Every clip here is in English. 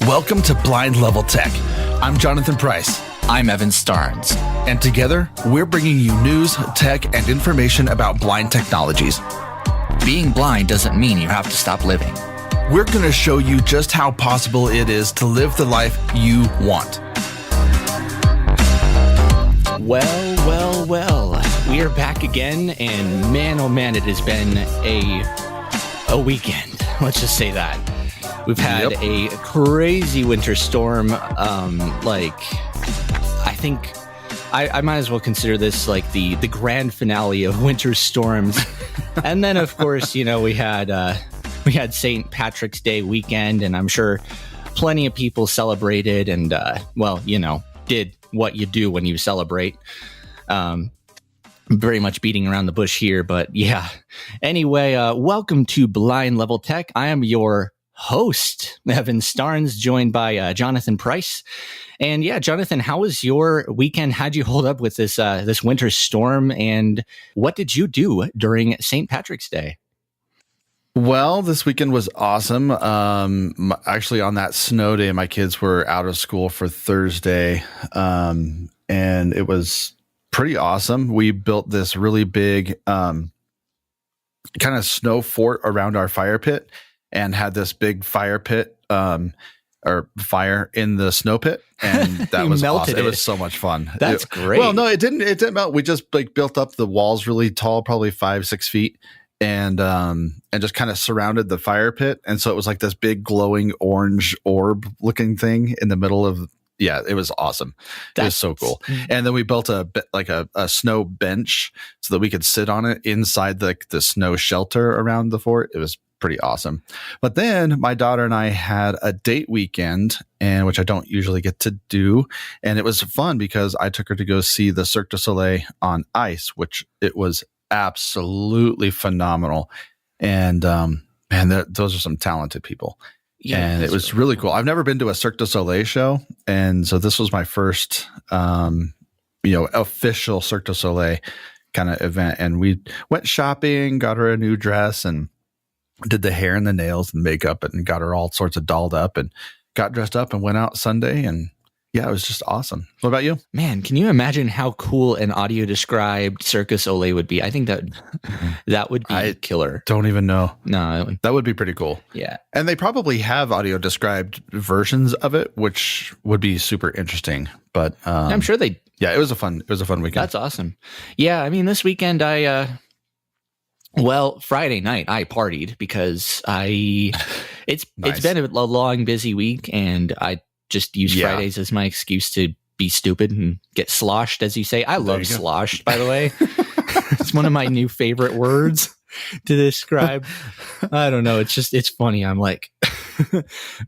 Welcome to Blind Level Tech. I'm Jonathan Price. I'm Evan Starnes. And together, we're bringing you news, tech, and information about blind technologies. Being blind doesn't mean you have to stop living. We're going to show you just how possible it is to live the life you want. Well. We are back again, and man, oh man, it has been a weekend. Let's just say that. We've had a crazy winter storm. I think I might as well consider this like the grand finale of winter storms. And then, of course, we had St. Patrick's Day weekend, and I'm sure plenty of people celebrated and, did what you do when you celebrate. Very much beating around the bush here, but yeah. Anyway, welcome to Blind Level Tech. I am your host, Evan Starnes, joined by Jonathan Price. And yeah, Jonathan, how was your weekend? How'd you hold up with this winter storm? And what did you do during St. Patrick's Day? Well, this weekend was awesome. Actually, on that snow day, my kids were out of school for Thursday, and it was pretty awesome. We built this really big kind of snow fort around our fire pit and had this big fire pit or fire in the snow pit. And that was awesome. It was so much fun. That's great. Well, no, it didn't melt. We just built up the walls really tall, probably 5-6 feet. And just kind of surrounded the fire pit. And so it was like this big glowing orange orb looking thing in the middle of, it was awesome. It was so cool. And then we built a snow bench so that we could sit on it inside the snow shelter around the fort. It was pretty awesome. But then my daughter and I had a date weekend, and which I don't usually get to do. And it was fun because I took her to go see the Cirque du Soleil on ice, which it was absolutely phenomenal. And those are some talented people. Yeah, and it was really cool. I've never been to a Cirque du Soleil show, and so this was my first official Cirque du Soleil kind of event. And we went shopping, got her a new dress, and did the hair and the nails and makeup, and got her all sorts of dolled up and got dressed up and went out Sunday. And yeah, it was just awesome. What about you? Man, can you imagine how cool an audio described Cirque du Soleil would be? I think that would be killer. Don't even know. No, that would be pretty cool. Yeah. And they probably have audio described versions of it, which would be super interesting. But I'm sure they. Yeah, it was a fun weekend. That's awesome. Yeah, I mean, this weekend Friday night I partied because it's been a long, busy week, and I just use Fridays as my excuse to be stupid and get sloshed, as you say. I love sloshed, by the way. It's one of my new favorite words to describe. I don't know. It's funny. I'm like,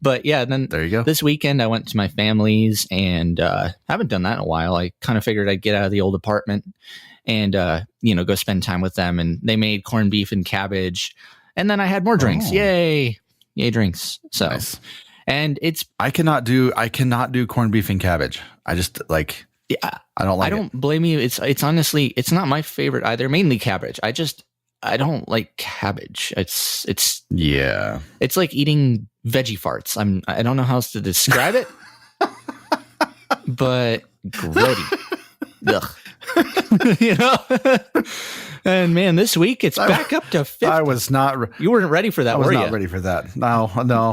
but yeah, then there you go. This weekend I went to my family's, and haven't done that in a while. I kind of figured I'd get out of the old apartment and, go spend time with them. And they made corned beef and cabbage, and then I had more drinks. Oh. Yay drinks. So nice. And I cannot do corned beef and cabbage. I just I don't like it. I don't blame you. It's honestly, it's not my favorite either. Mainly cabbage. I don't like cabbage. It's like eating veggie farts. I don't know how else to describe it, but grody. Ugh. And man, this week it's back up to 50. You weren't ready for that, were you? I was not ready for that. No,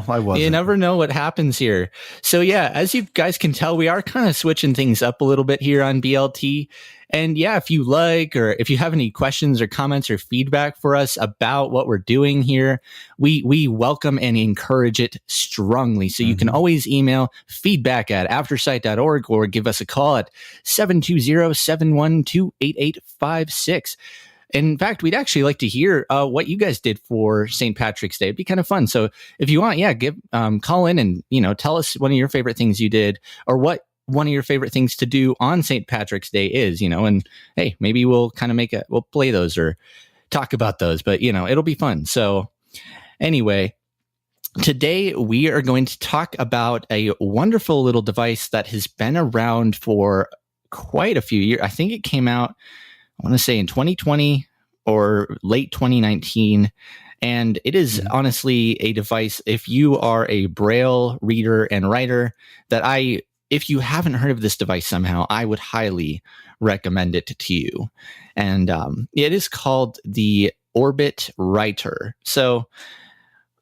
I wasn't. You never know what happens here. So yeah, as you guys can tell, we are kind of switching things up a little bit here on BLT. And yeah, if you like, or if you have any questions or comments or feedback for us about what we're doing here, we welcome and encourage it strongly. So you can always email feedback@aftersight.org or give us a call at 720-712-8856. In fact, we'd actually like to hear what you guys did for St. Patrick's Day. It'd be kind of fun. So if you want, call in and, tell us one of your favorite things you did, or what one of your favorite things to do on St. Patrick's Day is, and hey, maybe we'll kind of we'll play those or talk about those, but it'll be fun. So anyway, today we are going to talk about a wonderful little device that has been around for quite a few years. I think it came out, I want to say in 2020 or late 2019. And it is honestly a device, if you are a Braille reader and writer, if you haven't heard of this device somehow, I would highly recommend it to you. And it is called the Orbit Writer. So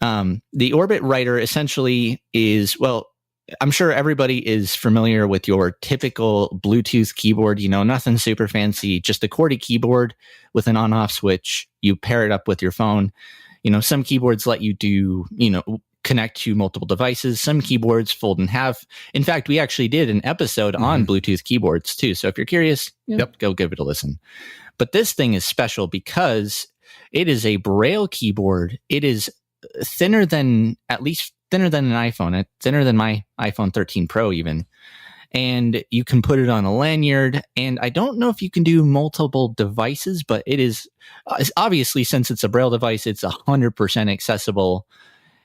the Orbit Writer essentially is, well, I'm sure everybody is familiar with your typical Bluetooth keyboard, nothing super fancy, just a QWERTY keyboard with an on-off switch. You pair it up with your phone. Some keyboards let you do, connect to multiple devices. Some keyboards fold in half. In fact, we actually did an episode on Bluetooth keyboards too. So if you're curious, go give it a listen. But this thing is special because it is a Braille keyboard. It is thinner than an iPhone. It's thinner than my iPhone 13 Pro even. And you can put it on a lanyard. And I don't know if you can do multiple devices, but it's obviously, since it's a Braille device, it's 100% accessible.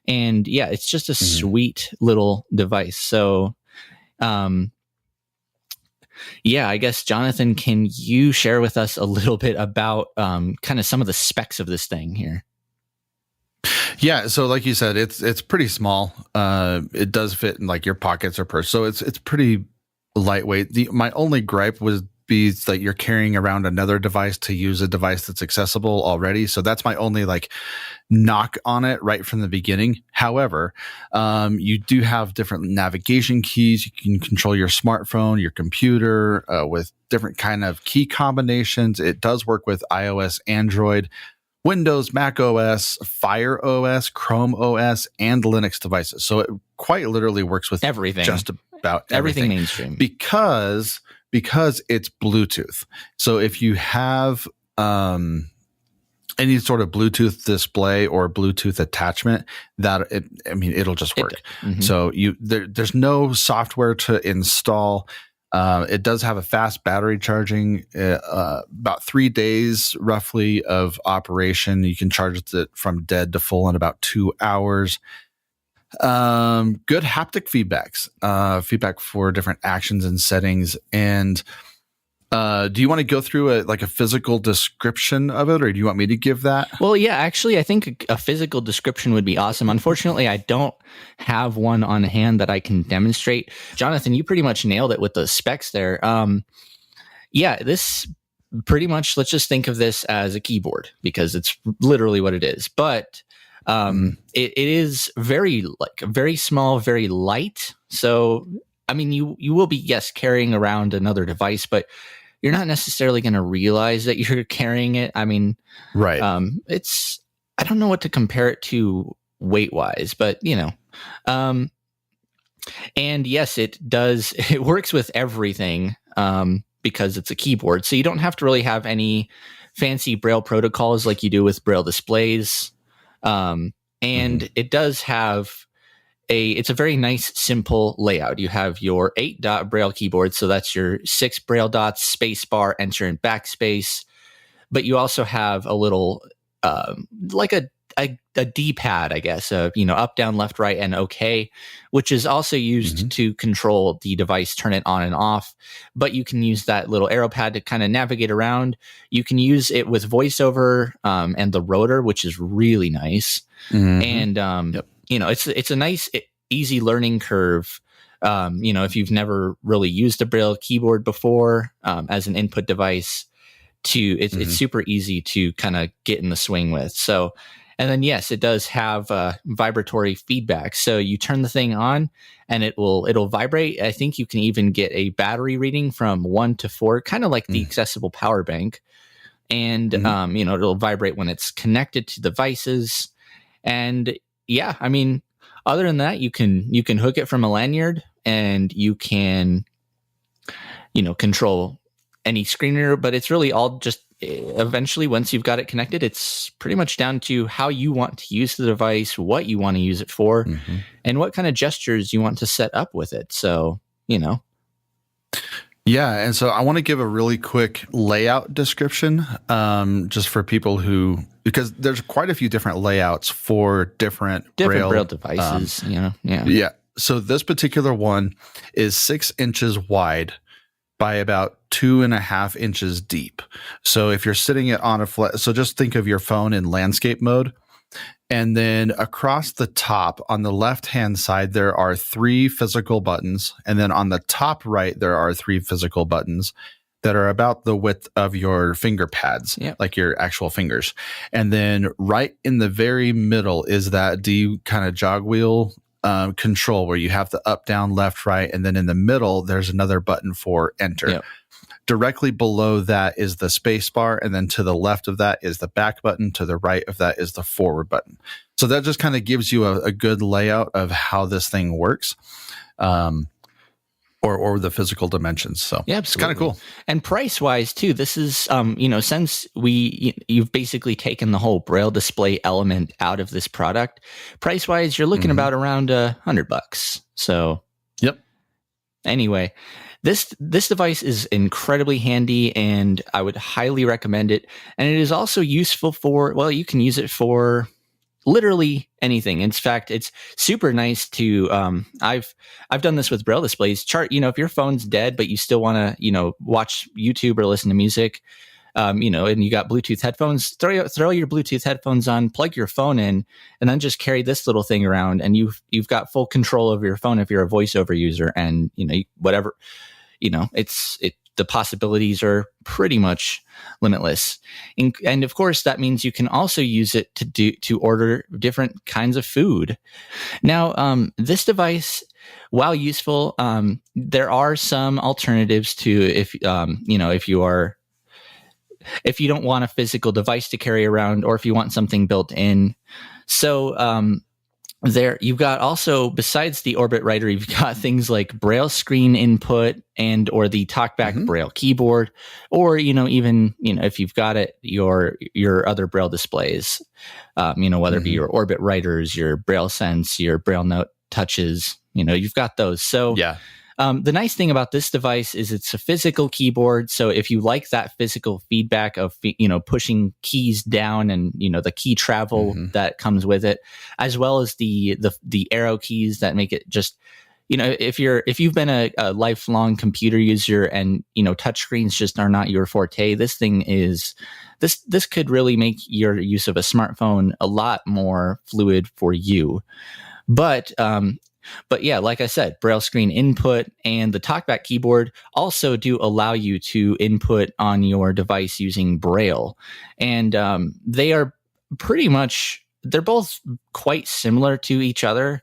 And yeah, it's just a sweet little device. So, I guess, Jonathan, can you share with us a little bit about kind of some of the specs of this thing here? Yeah, so like you said, it's pretty small. It does fit in like your pockets or purse, so it's pretty lightweight. My only gripe would be that you're carrying around another device to use a device that's accessible already. So that's my only like knock on it right from the beginning. However, you do have different navigation keys. You can control your smartphone, your computer with different kind of key combinations. It does work with iOS, Android, Windows, Mac OS, Fire OS, Chrome OS, and Linux devices. So it quite literally works with everything, just about everything mainstream, because it's Bluetooth. So if you have any sort of Bluetooth display or Bluetooth attachment, it'll just work. So there's no software to install. It does have a fast battery charging, about 3 days roughly of operation. You can charge it from dead to full in about 2 hours. Good haptic feedback for different actions and settings. And do you want to go through a physical description of it, or do you want me to give that? Well, yeah, actually, I think a physical description would be awesome. Unfortunately, I don't have one on hand that I can demonstrate. Jonathan, you pretty much nailed it with the specs there. This pretty much, let's just think of this as a keyboard because it's literally what it is. But it is very small, very light. So, I mean, you will be, carrying around another device, but you're not necessarily going to realize that you're carrying it. I mean, right. I don't know what to compare it to weight wise, but and yes, it does. It works with everything because it's a keyboard. So you don't have to really have any fancy Braille protocols like you do with Braille displays. And it does have it's a very nice, simple layout. You have your 8-dot Braille keyboard. So that's your 6 Braille dots, space bar, enter, and backspace. But you also have a little, like a D-pad, I guess, up, down, left, right, and OK, which is also used to control the device, turn it on and off. But you can use that little arrow pad to kind of navigate around. You can use it with VoiceOver and the rotor, which is really nice. And it's a nice, easy learning curve. If you've never really used a Braille keyboard before as an input device, it's super easy to kind of get in the swing with. So, and then yes, it does have vibratory feedback. So you turn the thing on, and it'll vibrate. I think you can even get a battery reading from 1 to 4, kind of like the accessible power bank. And it'll vibrate when it's connected to devices. And yeah, I mean, other than that, you can hook it from a lanyard, and you can, control any screen reader, but it's really all just eventually, once you've got it connected, it's pretty much down to how you want to use the device, what you want to use it for, and what kind of gestures you want to set up with it. So, Yeah, and so I want to give a really quick layout description, just for people because there's quite a few different layouts for different Braille devices. Yeah. So this particular one is 6 inches wide by about 2.5 inches deep. So if you're sitting it on so just think of your phone in landscape mode. And then across the top on the left-hand side, there are 3 physical buttons. And then on the top right, there are 3 physical buttons that are about the width of your finger pads, like your actual fingers. And then right in the very middle is that D kind of jog wheel control where you have the up, down, left, right. And then in the middle, there's another button for enter. Yep. Directly below that is the space bar. And then to the left of that is the back button. To the right of that is the forward button. So that just kind of gives you a good layout of how this thing works. Or the physical dimensions. So yeah, it's kind of cool. And price wise too, this is, since you've basically taken the whole Braille display element out of this product, price wise, you're looking about around $100. So, yep. Anyway, this device is incredibly handy and I would highly recommend it. And it is also useful for, well, you can use it for literally anything. In fact, it's super nice to, I've done this with Braille displays. If your phone's dead, but you still want to, watch YouTube or listen to music, and you got Bluetooth headphones, throw your Bluetooth headphones on, plug your phone in, and then just carry this little thing around, and you've got full control over your phone if you're a voiceover user, and whatever, the possibilities are pretty much limitless. And of course, that means you can also use it to order different kinds of food. Now, this device, while useful, there are some alternatives to if you don't want a physical device to carry around, or if you want something built in. So there you've got also, besides the Orbit Writer, you've got things like Braille screen input or the TalkBack Braille keyboard, or even if you've got it, your other Braille displays, whether it be your Orbit Writers, your Braille Sense, your Braille Note touches, you've got those. So yeah. The nice thing about this device is it's a physical keyboard. So if you like that physical feedback of, pushing keys down and, the key travel that comes with it, as well as the arrow keys that make it just, if you've been a lifelong computer user and, touchscreens just are not your forte, this thing is, this could really make your use of a smartphone a lot more fluid for you. But yeah, like I said, Braille screen input and the TalkBack keyboard also do allow you to input on your device using Braille. And they are they're both quite similar to each other,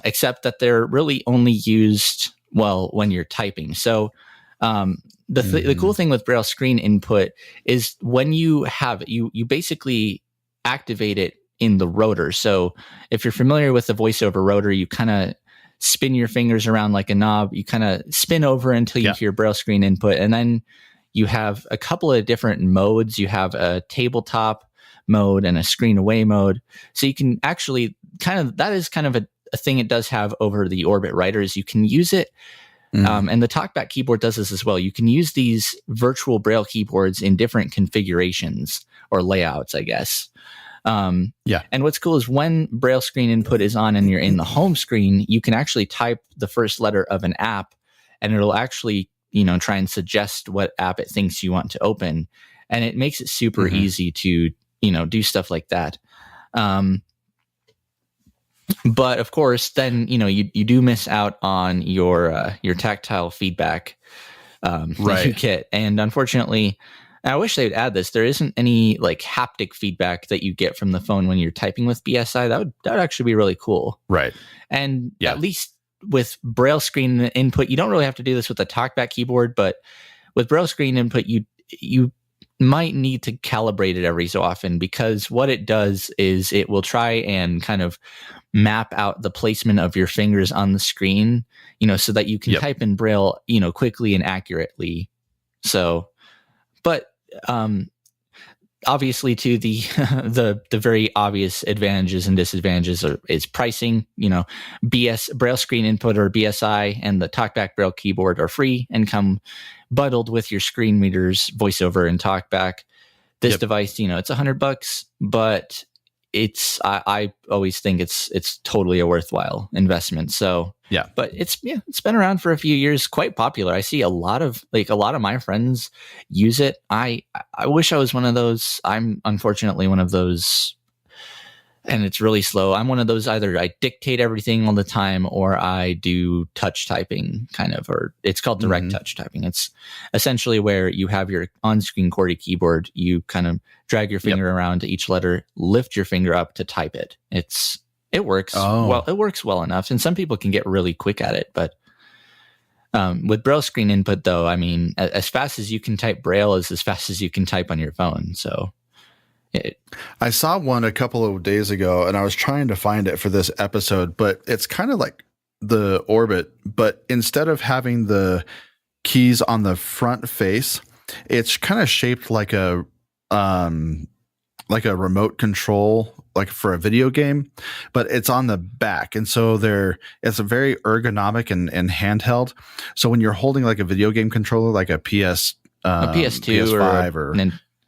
except that they're really only used, when you're typing. So the cool thing with Braille screen input is when you have it, you basically activate it in the rotor. So if you're familiar with the VoiceOver rotor, you kind of spin your fingers around like a knob. You kind of spin over until you hear Braille screen input. And then you have a couple of different modes. You have a tabletop mode and a screen away mode. So you can actually that is kind of a thing it does have over the Orbit Writers. You can use it. And the TalkBack keyboard does this as well. You can use these virtual Braille keyboards in different configurations or layouts, I guess. And what's cool is when Braille screen input is on and you're in the home screen, you can actually type the first letter of an app and it'll actually, try and suggest what app it thinks you want to open. And it makes it super easy to, do stuff like that. But of course, then, you do miss out on your tactile feedback that you get. And unfortunately, I wish they would add this. There isn't any haptic feedback that you get from the phone when you're typing with BSI. That would actually be really cool. Right. And at least with Braille screen input, you don't really have to do this with the TalkBack keyboard, but with Braille screen input, you might need to calibrate it every so often, because what it does is it will try and kind of map out the placement of your fingers on the screen, so that you can type in Braille, quickly and accurately. So, but obviously, to the very obvious advantages and disadvantages is pricing. Braille screen input or BSI and the TalkBack Braille keyboard are free and come bundled with your screen readers, VoiceOver and TalkBack. This device, it's $100, but I always think it's totally a worthwhile investment. So but it's been around for a few years, quite popular. I see a lot of my friends use it. I wish I was one of those. I'm unfortunately one of those and it's really slow. I'm one of those, either I dictate everything all the time or I do touch typing kind of, or it's called direct touch typing. It's essentially where you have your on-screen QWERTY keyboard. You kind of drag your finger around to each letter, lift your finger up to type it. It works well. It works well enough. And some people can get really quick at it, but with Braille screen input though, I mean, as fast as you can type Braille is as fast as you can type on your phone. So I saw one a couple of days ago and I was trying to find it for this episode, but it's kind of like the Orbit, but instead of having the keys on the front face, it's kind of shaped like a remote control, like for a video game, but it's on the back. And so it's a very ergonomic and handheld. So when you're holding like a video game controller, like a PS, a PS2 PS5 or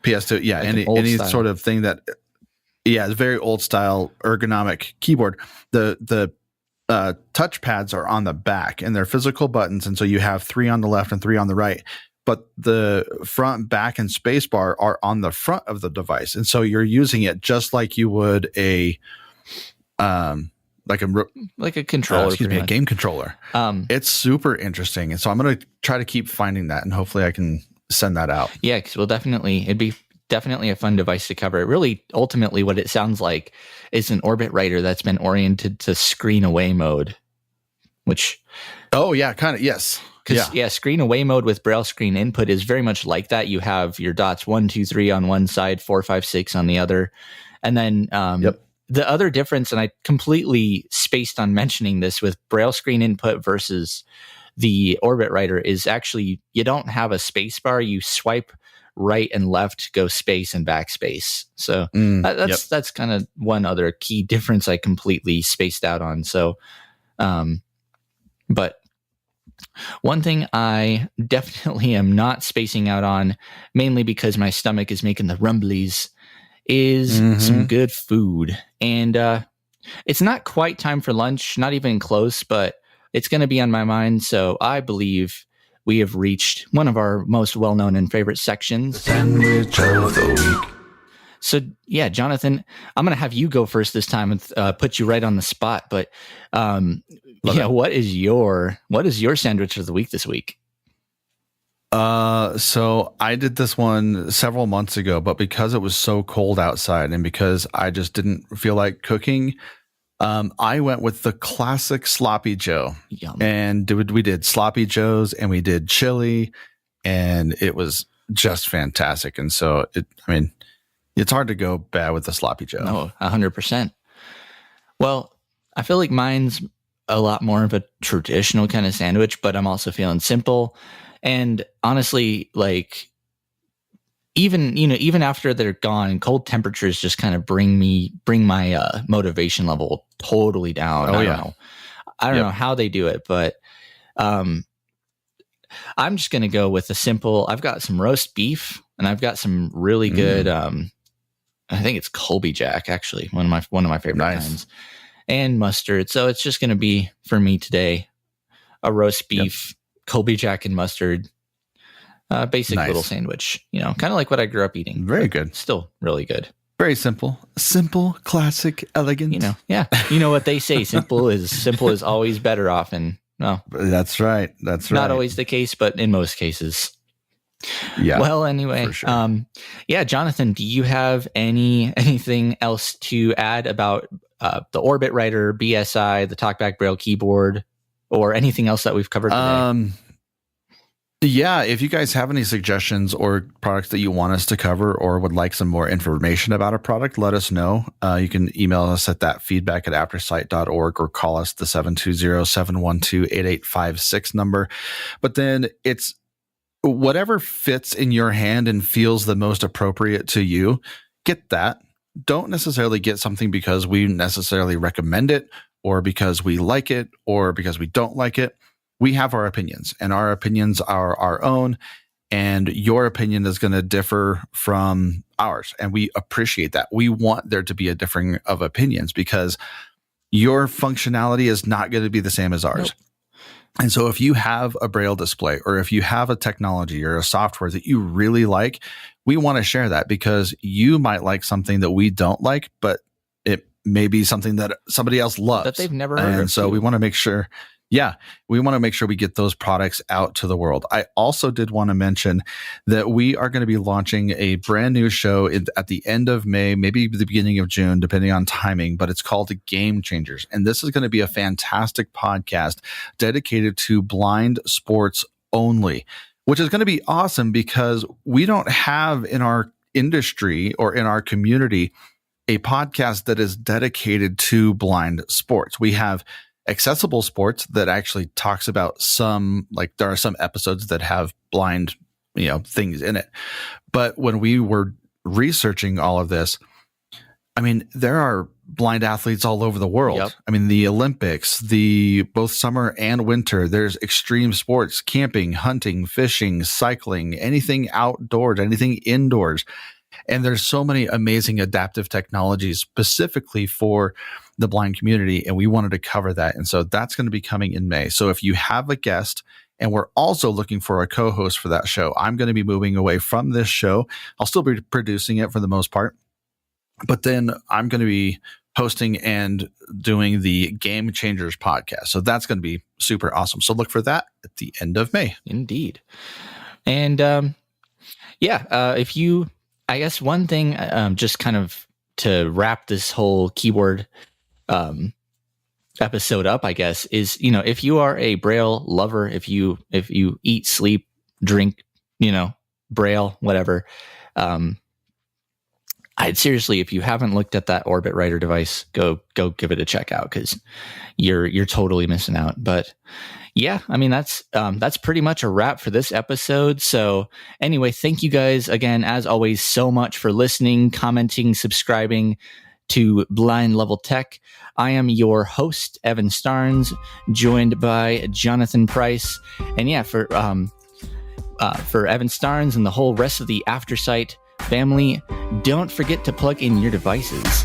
PS2, yeah, like any sort of thing that, it's very old style ergonomic keyboard. The touch pads are on the back and they're physical buttons, and so you have 3 on the left and 3 on the right. But the front, back, and spacebar are on the front of the device, and so you're using it just like you would a controller, a game controller. It's super interesting, and so I'm going to try to keep finding that, and hopefully I can send that out. Yeah, because it'd be definitely a fun device to cover. Really, ultimately, what it sounds like is an Orbit writer that's been oriented to screen away mode, which. Oh yeah, kind of, yes. Because screen away mode with Braille screen input is very much like that. You have your dots 1, 2, 3 on one side, 4, 5, 6 on the other, and then the other difference. And I completely spaced on mentioning this with Braille screen input versus the Orbit writer is actually you don't have a space bar. You swipe right and left to go space and backspace. So that's kind of one other key difference I completely spaced out on. So, but. One thing I definitely am not spacing out on, mainly because my stomach is making the rumblies, is some good food. And it's not quite time for lunch, not even close, but it's going to be on my mind. So I believe we have reached one of our most well-known and favorite sections. The Sandwich of the Week. So yeah, Jonathan, I'm going to have you go first this time and put you right on the spot. But what is your sandwich of the week this week? So I did this one several months ago, but because it was so cold outside and because I just didn't feel like cooking, I went with the classic Sloppy Joe. Yum. And we did Sloppy Joes and we did chili, and it was just fantastic. And so it's hard to go bad with the Sloppy Joe. No, 100%. Well, I feel like mine's a lot more of a traditional kind of sandwich, but I'm also feeling simple. And honestly, like even after they're gone, cold temperatures just kind of bring my motivation level totally down. I don't know how they do it, but I'm just going to go with a simple. I've got some roast beef and I've got some really good I think it's Colby Jack, actually, one of my favorite kinds, and mustard. So it's just going to be for me today a roast beef, Colby Jack and mustard, basic little sandwich. Kind of like what I grew up eating. Very good. Still really good. Very simple, classic, elegant. You know what they say: simple is always better. Often, no, that's right. That's right. Not always the case, but in most cases. Yeah. Well, anyway, for sure. Jonathan, do you have anything else to add about the Orbit writer, BSI, the TalkBack Braille keyboard, or anything else that we've covered today? Yeah, if you guys have any suggestions or products that you want us to cover or would like some more information about a product, let us know. You can email us at thatfeedback@aptosight.org or call us the 720-712-8856 number. But then it's whatever fits in your hand and feels the most appropriate to you, get that. Don't necessarily get something because we necessarily recommend it or because we like it or because we don't like it. We have our opinions, and our opinions are our own, and your opinion is going to differ from ours. And we appreciate that. We want there to be a differing of opinions because your functionality is not going to be the same as ours. Nope. And so if you have a Braille display or if you have a technology or a software that you really like, we want to share that because you might like something that we don't like, but it maybe something that somebody else loves that they've never heard of. And so we want to make sure, we get those products out to the world. I also did want to mention that we are going to be launching a brand new show at the end of May, maybe the beginning of June, depending on timing, but it's called Game Changers. And this is going to be a fantastic podcast dedicated to blind sports only, which is going to be awesome because we don't have in our industry or in our community a podcast that is dedicated to blind sports. We have Accessible Sports that actually talks about some, like there are some episodes that have blind, things in it. But when we were researching all of this, I mean, there are blind athletes all over the world. Yep. I mean, the Olympics, both summer and winter, there's extreme sports, camping, hunting, fishing, cycling, anything outdoors, anything indoors. And there's so many amazing adaptive technologies specifically for the blind community. And we wanted to cover that. And so that's going to be coming in May. So if you have a guest, and we're also looking for a co-host for that show, I'm going to be moving away from this show. I'll still be producing it for the most part. But then I'm going to be hosting and doing the Game Changers podcast. So that's going to be super awesome. So look for that at the end of May. Indeed. And if you, I guess one thing, just kind of to wrap this whole keyboard episode up, I guess, is, if you are a Braille lover, if you eat, sleep, drink, Braille, whatever, I'd seriously, if you haven't looked at that Orbit Writer device, go give it a check out because you're totally missing out. But yeah, I mean, that's pretty much a wrap for this episode. So anyway, thank you guys again, as always, so much for listening, commenting, subscribing to Blind Level Tech. I am your host, Evan Starnes, joined by Jonathan Price. And yeah, for Evan Starnes and the whole rest of the Aftersight family, don't forget to plug in your devices.